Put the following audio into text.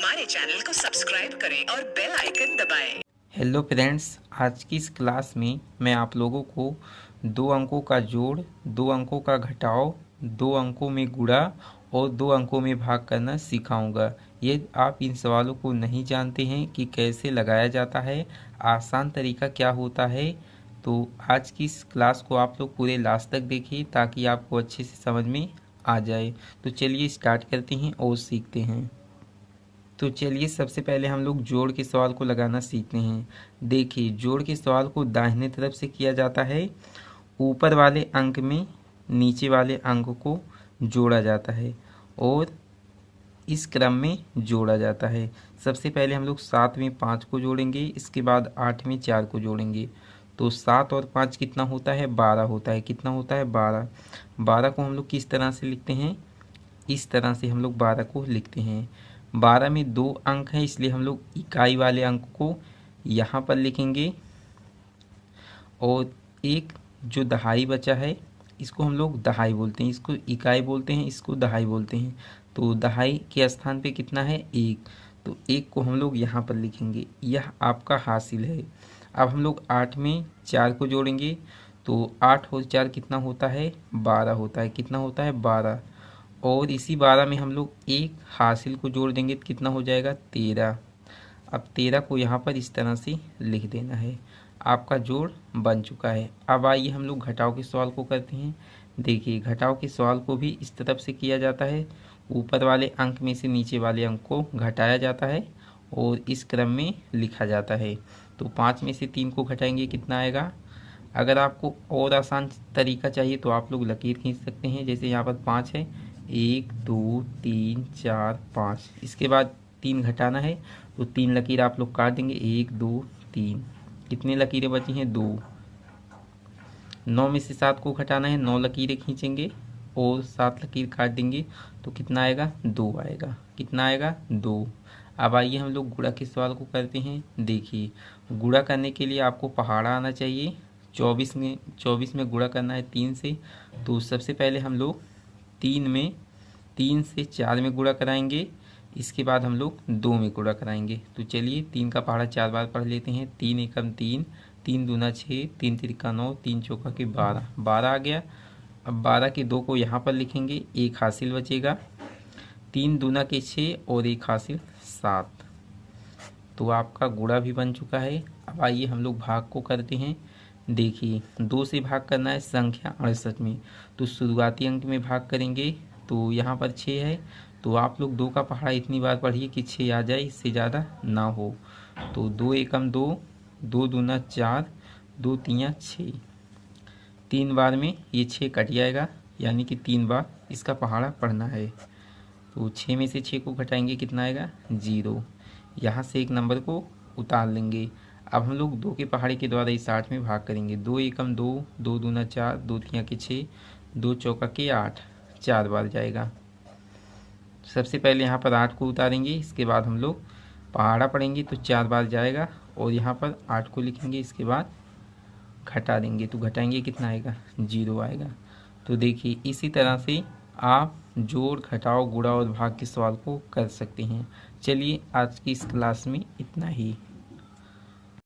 हमारे चैनल को सब्सक्राइब करें और बेल आइकन दबाएं। हेलो फ्रेंड्स, आज की इस क्लास में मैं आप लोगों को 2 अंकों का जोड़, 2 अंकों का घटाव, 2 अंकों में गुणा और 2 अंकों में भाग करना सिखाऊंगा। यदि आप इन सवालों को नहीं जानते हैं कि कैसे लगाया जाता है, आसान तरीका क्या होता है, तो आज की इस क्लास को आप लोग पूरे लास्ट तक देखिए ताकि आपको अच्छे से समझ में आ जाए। तो चलिए स्टार्ट करते हैं और सीखते हैं। तो चलिए सबसे पहले हम लोग जोड़ के सवाल को लगाना सीखते हैं। देखिए, जोड़ के सवाल को दाहिने तरफ से किया जाता है। ऊपर वाले अंक में नीचे वाले अंक को जोड़ा जाता है और इस क्रम में जोड़ा जाता है। सबसे पहले हम लोग 7 में 5 को जोड़ेंगे, इसके बाद 8 में 4 को जोड़ेंगे। तो 7 और 5 कितना होता है? 12 होता है। कितना होता है? 12। 12 को हम लोग किस तरह से लिखते हैं? इस तरह से हम लोग 12 को लिखते हैं। 12 में 2 अंक हैं, इसलिए हम लोग इकाई वाले अंक को यहाँ पर लिखेंगे और एक जो दहाई बचा है इसको हम लोग दहाई बोलते हैं, इसको इकाई बोलते हैं, इसको दहाई बोलते हैं। तो दहाई के स्थान पे कितना है? 1। तो 1 को हम लोग यहाँ पर लिखेंगे। यह आपका हासिल है। अब हम लोग 8 में 4 को जोड़ेंगे। तो 8 और 4 कितना होता है? 12 होता है। कितना होता है? 12। और इसी 12 में हम लोग एक हासिल को जोड़ देंगे तो कितना हो जाएगा? 13। अब 13 को यहाँ पर इस तरह से लिख देना है। आपका जोड़ बन चुका है। अब आइए हम लोग घटाव के सवाल को करते हैं। देखिए, घटाव के सवाल को भी इस तरफ से किया जाता है। ऊपर वाले अंक में से नीचे वाले अंक को घटाया जाता है और इस क्रम में लिखा जाता है। तो 5 में से 3 को घटाएंगे, कितना आएगा? अगर आपको और आसान तरीका चाहिए तो आप लोग लकीर खींच सकते हैं। जैसे यहाँ पर 5 है, 1 2 3 4 5, इसके बाद 3 घटाना है तो 3 लकीर आप लोग काट देंगे। 1 2 3, कितनी लकीरें बची हैं? 2। 9 में से 7 को घटाना है, 9 लकीरें खींचेंगे और 7 लकीर काट देंगे तो कितना आएगा? 2 आएगा। कितना आएगा? 2। अब आइए हम लोग गुणा के सवाल को करते हैं। देखिए, गुणा करने के लिए आपको पहाड़ा आना चाहिए। 24 में गुणा करना है 3 से। तो सबसे पहले हम लोग 3 से 4 में गुणा कराएंगे, इसके बाद हम लोग 2 में गुणा कराएंगे। तो चलिए 3 का पहाड़ा 4 बार पढ़ लेते हैं। 3 एकम 3, 3 दूना 6, 3 तिरिका 9, 3 चौका के 12, 12 आ गया। अब 12 के 2 को यहाँ पर लिखेंगे, एक हासिल बचेगा। 3 दूना के 6 और एक हासिल 7। तो आपका गुणा भी बन चुका है। अब आइए हम लोग भाग को करते हैं। देखिए, 2 से भाग करना है संख्या 68 में, तो शुरुआती अंक में भाग करेंगे। तो यहाँ पर 6 है, तो आप लोग 2 का पहाड़ा इतनी बार पढ़िए कि 6 आ जाए, इससे ज़्यादा ना हो। तो 2 एकम 2, 2 दूना 4, 2 तियाँ 6, 3 बार में ये 6 कट जाएगा, यानी कि 3 बार इसका पहाड़ा पढ़ना है। तो 6 में से 6 को घटाएंगे, कितना आएगा? 0। यहाँ से एक नंबर को उतार लेंगे। अब हम लोग 2 के पहाड़े के द्वारा इस 8 में भाग करेंगे। 2 एकम 2, 2 दूना 4, 2 तियाँ के 6, 2 चौका के 8, 4 बार जाएगा। सबसे पहले यहाँ पर 8 को उतारेंगे, इसके बाद हम लोग पहाड़ा पढ़ेंगे तो 4 बार जाएगा और यहाँ पर 8 को लिखेंगे, इसके बाद घटा देंगे। तो घटाएंगे, कितना आएगा? 0 आएगा। तो देखिए, इसी तरह से आप जोड़, घटाव, गुणा और भाग के सवाल को कर सकते हैं। चलिए आज की इस क्लास में इतना ही।